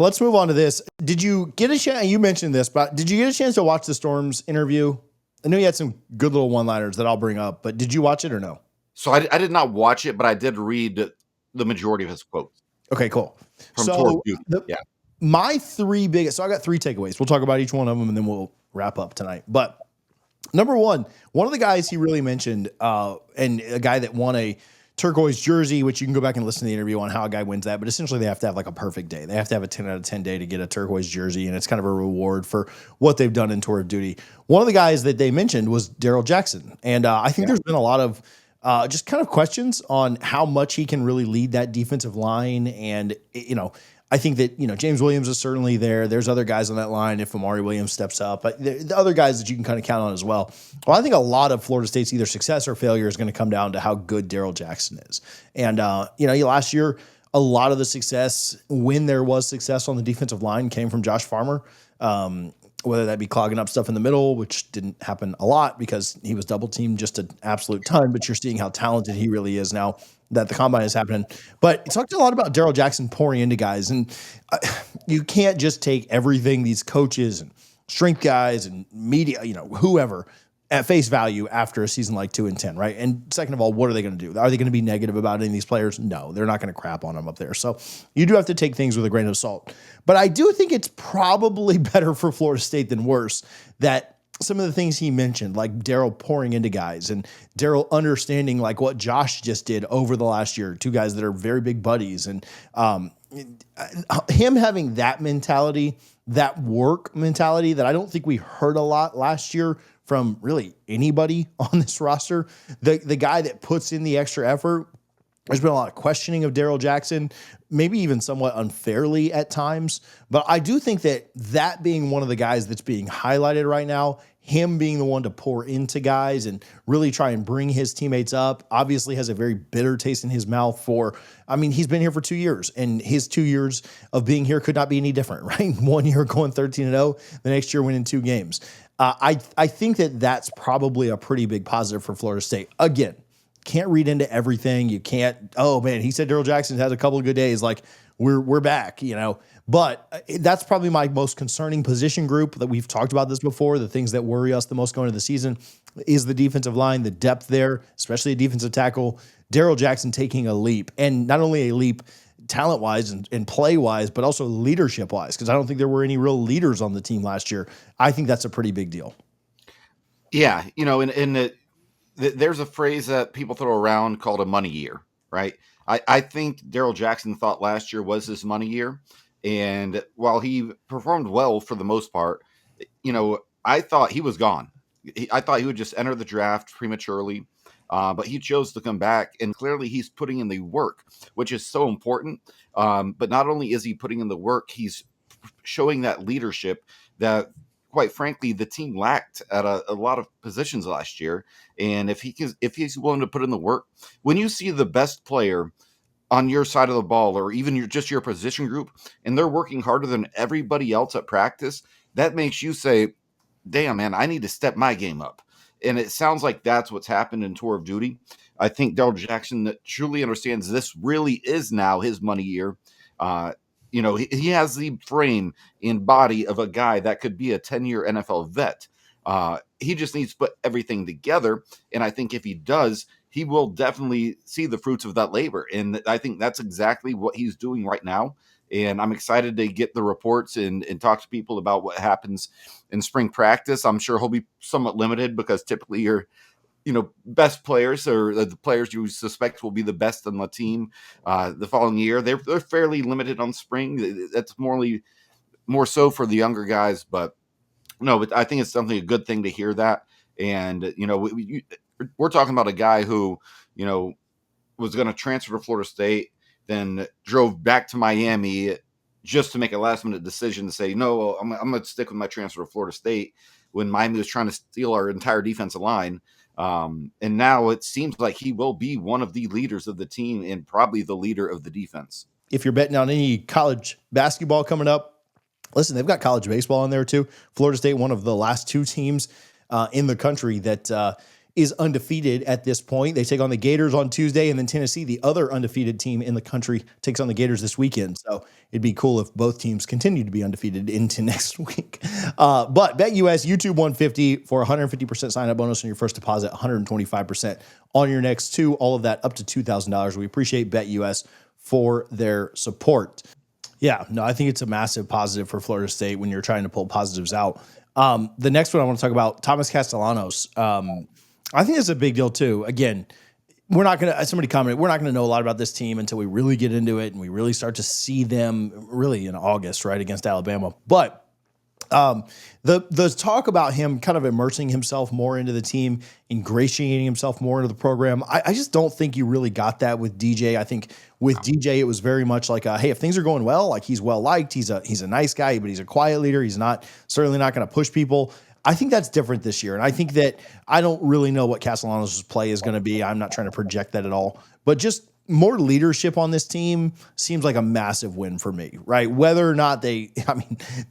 let's move on to this. Did you get a chance? You mentioned this, but did you get a chance to watch the Storm's interview? I know you had some good little one-liners that I'll bring up, but did you watch it or no? So I did not watch it, but I did read the majority of his quotes. Okay, cool. From So yeah. My three biggest, so I got three takeaways. We'll talk about each one of them and then we'll wrap up tonight. But number one of the guys he really mentioned, and a guy that won a turquoise jersey, which you can go back and listen to the interview on how a guy wins that, but essentially they have to have like a perfect day. They have to have a 10 out of 10 day to get a turquoise jersey, and it's kind of a reward for what they've done in tour of duty. One of the guys that they mentioned was Daryl Jackson, and I think there's been a lot of just kind of questions on how much he can really lead that defensive line, and I think that, James Williams is certainly there. There's other guys on that line if Amari Williams steps up, but the other guys that you can kind of count on as well. Well, I think a lot of Florida State's either success or failure is going to come down to how good Daryl Jackson is. And, last year, a lot of the success, when there was success on the defensive line, came from Josh Farmer. Whether that be clogging up stuff in the middle, which didn't happen a lot because he was double teamed just an absolute ton, but you're seeing how talented he really is now that the combine is happening. But he talked a lot about Daryl Jackson pouring into guys, and you can't just take everything these coaches and strength guys and media, whoever, at face value after a season like 2-10, right? And second of all, what are they going to do? Are they going to be negative about any of these players? No, they're not going to crap on them up there. So you do have to take things with a grain of salt. But I do think it's probably better for Florida State than worse that some of the things he mentioned, like Daryl pouring into guys and Daryl understanding like what Josh just did over the last year, two guys that are very big buddies, and him having that mentality, that work mentality that I don't think we heard a lot last year from really anybody on this roster. The guy that puts in the extra effort. There's been a lot of questioning of Daryl Jackson, maybe even somewhat unfairly at times. But I do think that being one of the guys that's being highlighted right now, him being the one to pour into guys and really try and bring his teammates up, obviously has a very bitter taste in his mouth he's been here for 2 years, and his 2 years of being here could not be any different, right? 1 year going 13-0, the next year winning 2 games. I think that's probably a pretty big positive for Florida State. Again, can't read into everything. You can't, oh man, he said Daryl Jackson has a couple of good days. Like we're back, but that's probably my most concerning position group that we've talked about this before. The things that worry us the most going into the season is the defensive line, the depth there, especially a defensive tackle. Daryl Jackson taking a leap, and not only a leap talent-wise and play-wise, but also leadership-wise, because I don't think there were any real leaders on the team last year. I think that's a pretty big deal. Yeah, there's a phrase that people throw around called a money year, right? I think Daryl Jackson thought last year was his money year. And while he performed well for the most part, I thought he was gone. I thought he would just enter the draft prematurely, but he chose to come back. And clearly he's putting in the work, which is so important. But not only is he putting in the work, he's showing that leadership that, quite frankly, the team lacked at a lot of positions last year. And if he's willing to put in the work, when you see the best player on your side of the ball, or even your position group, and they're working harder than everybody else at practice, that makes you say, damn, man, I need to step my game up. And it sounds like that's what's happened in Tour of Duty. I think Daryl Jackson truly understands this really is now his money year. He has the frame and body of a guy that could be a 10-year NFL vet. He just needs to put everything together. And I think if he does, he will definitely see the fruits of that labor. And I think that's exactly what he's doing right now. And I'm excited to get the reports and talk to people about what happens in spring practice. I'm sure he'll be somewhat limited because typically your best players, or the players you suspect will be the best on the team the following year, they're fairly limited on spring. That's more so for the younger guys. But I think it's a good thing to hear that. And, we're talking about a guy who, was going to transfer to Florida State, then drove back to Miami just to make a last minute decision to say, no, I'm going to stick with my transfer to Florida State, when Miami was trying to steal our entire defensive line. And now it seems like he will be one of the leaders of the team and probably the leader of the defense. If you're betting on any college basketball coming up, listen, they've got college baseball in there too. Florida State, one of the last 2 teams in the country that is undefeated at this point. They take on the Gators on Tuesday, and then Tennessee, the other undefeated team in the country, takes on the Gators this weekend. So it'd be cool if both teams continue to be undefeated into next week. But BetUS, YouTube 150 for 150% sign-up bonus on your first deposit, 125% on your next two, all of that up to $2,000. We appreciate BetUS for their support. Yeah, no, I think it's a massive positive for Florida State when you're trying to pull positives out. The next one I want to talk about, Thomas Castellanos. I think it's a big deal too. Again, we're not going to, somebody commented, we're not going to know a lot about this team until we really get into it and we really start to see them really in August, right, against Alabama. But the talk about him kind of immersing himself more into the team, ingratiating himself more into the program, I just don't think you really got that with DJ. I think with DJ, it was very much like, hey, if things are going well, like he's well liked, he's a nice guy, but he's a quiet leader. He's certainly not going to push people. I think that's different this year. And I think that I don't really know what Castellanos' play is going to be. I'm not trying to project that at all, but just more leadership on this team seems like a massive win for me, right? Whether or not they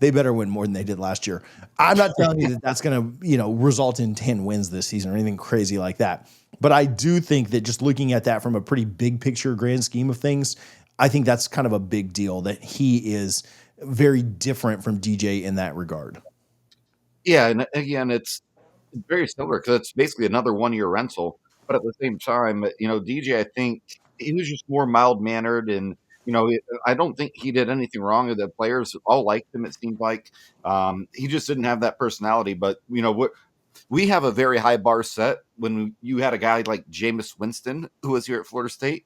better win more than they did last year. I'm not telling you that that's going to, result in 10 wins this season or anything crazy like that. But I do think that just looking at that from a pretty big picture, grand scheme of things, I think that's kind of a big deal that he is very different from DJ in that regard. Yeah, and again, it's very similar because it's basically another 1-year rental. But at the same time, DJ, I think he was just more mild mannered, and I don't think he did anything wrong. The players all liked him. It seemed like he just didn't have that personality. But what we have a very high bar set when you had a guy like Jameis Winston who was here at Florida State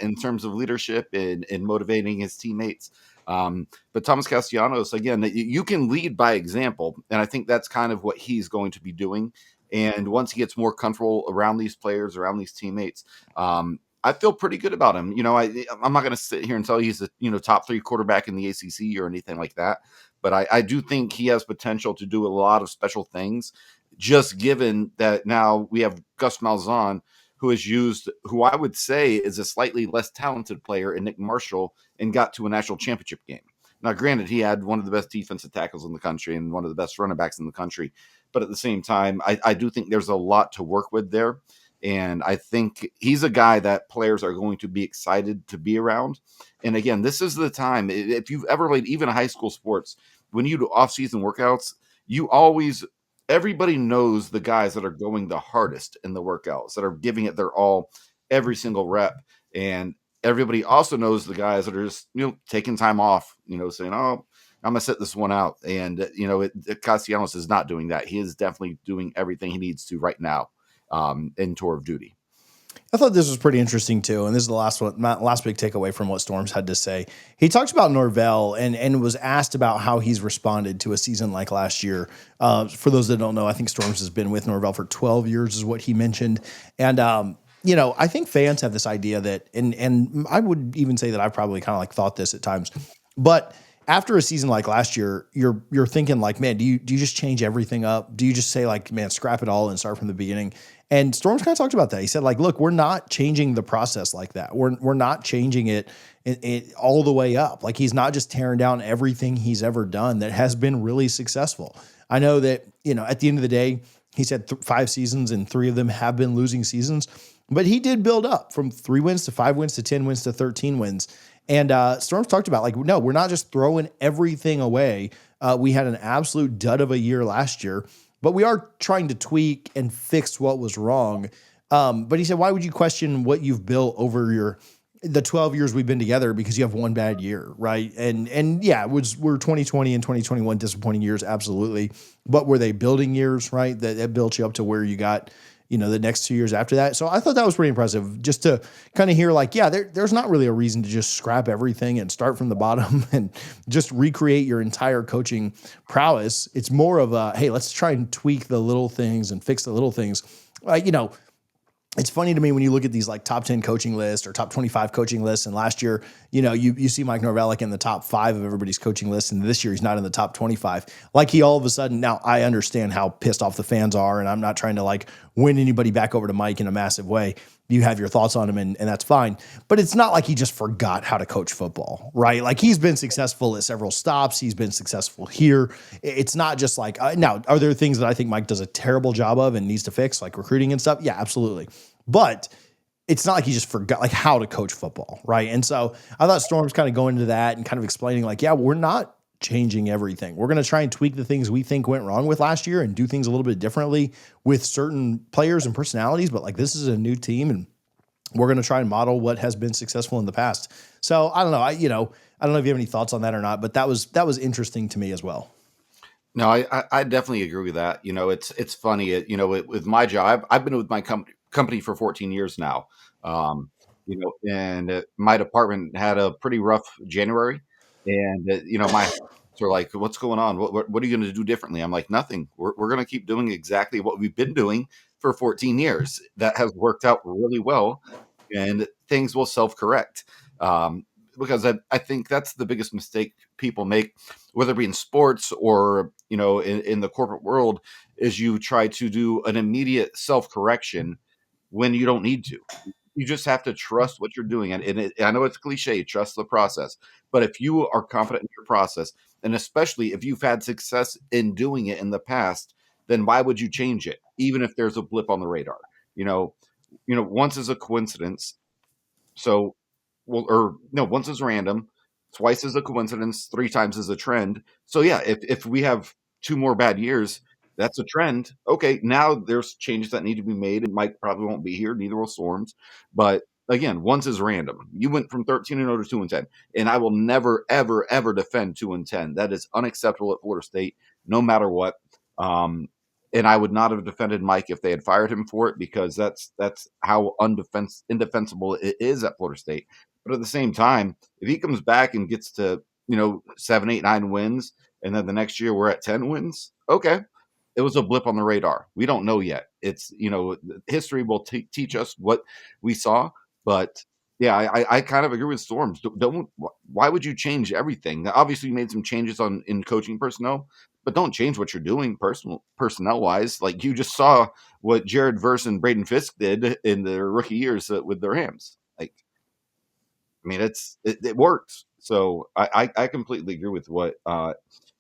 in terms of leadership and motivating his teammates. But Thomas Castellanos, again, you can lead by example. And I think that's kind of what he's going to be doing. And once he gets more comfortable around these players, around these teammates, I feel pretty good about him. I'm not going to sit here and tell you he's a top 3 quarterback in the ACC or anything like that. But I do think he has potential to do a lot of special things, just given that now we have Gus Malzahn, who I would say is a slightly less talented player in Nick Marshall, and got to a national championship game. Now, granted, he had one of the best defensive tackles in the country and one of the best running backs in the country. But at the same time, I do think there's a lot to work with there. And I think he's a guy that players are going to be excited to be around. And again, this is the time, if you've ever played even high school sports, when you do off-season workouts, everybody knows the guys that are going the hardest in the workouts, that are giving it their all every single rep. And everybody also knows the guys that are just, taking time off, saying, oh, I'm going to sit this one out. And, Castellanos is not doing that. He is definitely doing everything he needs to right now in tour of duty. I thought this was pretty interesting too, and this is the last one, my last big takeaway from what Storms had to say. He talks about Norvell and was asked about how he's responded to a season like last year. For those that don't know, I think Storms has been with Norvell for 12 years, is what he mentioned. And I think fans have this idea that, and I would even say that I've probably kind of like thought this at times, but after a season like last year, you're thinking like, man, do you just change everything up? Do you just say like, man, scrap it all and start from the beginning? And Storms kind of talked about that. He said like, look, we're not changing the process like that. We're not changing it all the way up. Like he's not just tearing down everything he's ever done that has been really successful. I know that, at the end of the day, he's had 5 seasons and 3 of them have been losing seasons, but he did build up from 3 wins to 5 wins to 10 wins to 13 wins. And Storms talked about like, no, we're not just throwing everything away. We had an absolute dud of a year last year, but we are trying to tweak and fix what was wrong. But he said, why would you question what you've built over the 12 years we've been together because you have one bad year, right? And yeah, were 2020 and 2021 disappointing years? Absolutely. But were they building years, right? That built you up to where you got, the next 2 years after that. So I thought that was pretty impressive just to kind of hear like, yeah, there's not really a reason to just scrap everything and start from the bottom and just recreate your entire coaching prowess. It's more of a, hey, let's try and tweak the little things and fix the little things. It's funny to me when you look at these like top 10 coaching lists or top 25 coaching lists. And last year, you see Mike Norvell like in the top 5 of everybody's coaching list. And this year he's not in the top 25. Like he all of a sudden, now I understand how pissed off the fans are. And I'm not trying to like win anybody back over to Mike in a massive way. you have your thoughts on him, and that's fine. But it's not like he just forgot how to coach football, right? Like, he's been successful at several stops. He's been successful here. It's not just like, now, are there things that I think Mike does a terrible job of and needs to fix, like recruiting and stuff? Yeah, absolutely. But it's not like he just forgot like how to coach football, right? And so I thought Storm's kind of going into that and kind of explaining like, yeah, we're not changing everything. We're going to try and tweak the things we think went wrong with last year and do things a little bit differently with certain players and personalities. But like, this is a new team, and we're going to try and model what has been successful in the past. So I don't know. I don't know if you have any thoughts on that or not, but that was interesting to me as well. No, I definitely agree with that. It's funny. With my job, I've been with my company for 14 years now. And my department had a pretty rough January, and my are like, "What's going on? What are you going to do differently?" I'm like, "Nothing. We're going to keep doing exactly what we've been doing for 14 years. That has worked out really well, and things will self-correct." Because I think that's the biggest mistake people make, whether it be in sports or in the corporate world, is you try to do an immediate self-correction when you don't need to. You just have to trust what you're doing. And I know it's cliche, trust the process. But if you are confident in your process, and especially if you've had success in doing it in the past, then why would you change it? Even if there's a blip on the radar. Once is a coincidence. So, well, or no, once is random, twice is a coincidence, three times is a trend. So yeah, if we have two more bad years, that's a trend. Okay, now there's changes that need to be made, and Mike probably won't be here, neither will Storms. But again, once is random. You went from 13-0 to 2-10, and I will never, ever, ever defend 2-10. That is unacceptable at Florida State, no matter what. And I would not have defended Mike if they had fired him for it, because that's how indefensible it is at Florida State. But at the same time, if he comes back and gets to 7, 8, 9 wins, and then the next year we're at 10 wins, okay, it was a blip on the radar. We don't know yet. It's history will teach us what we saw, but yeah, I kind of agree with Storms. Why would you change everything? Now, obviously, you made some changes in coaching personnel, but don't change what you're doing personnel wise. Like, you just saw what Jared Verse and Braden Fisk did in their rookie years with their Rams. Like, I mean, it works. So I completely agree with what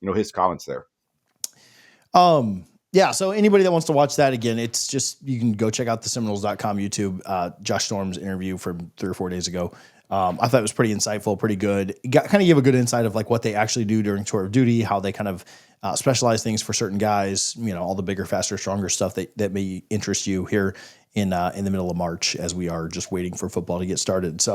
his comments there. Yeah, so anybody that wants to watch that again, it's just, you can go check out the seminoles.com YouTube, Josh Storm's interview from 3 or 4 days ago. I thought it was pretty insightful, pretty good. Kind of give a good insight of like what they actually do during tour of duty, how they kind of specialize things for certain guys, all the bigger, faster, stronger stuff that may interest you here in the middle of March, as we are just waiting for football to get started. So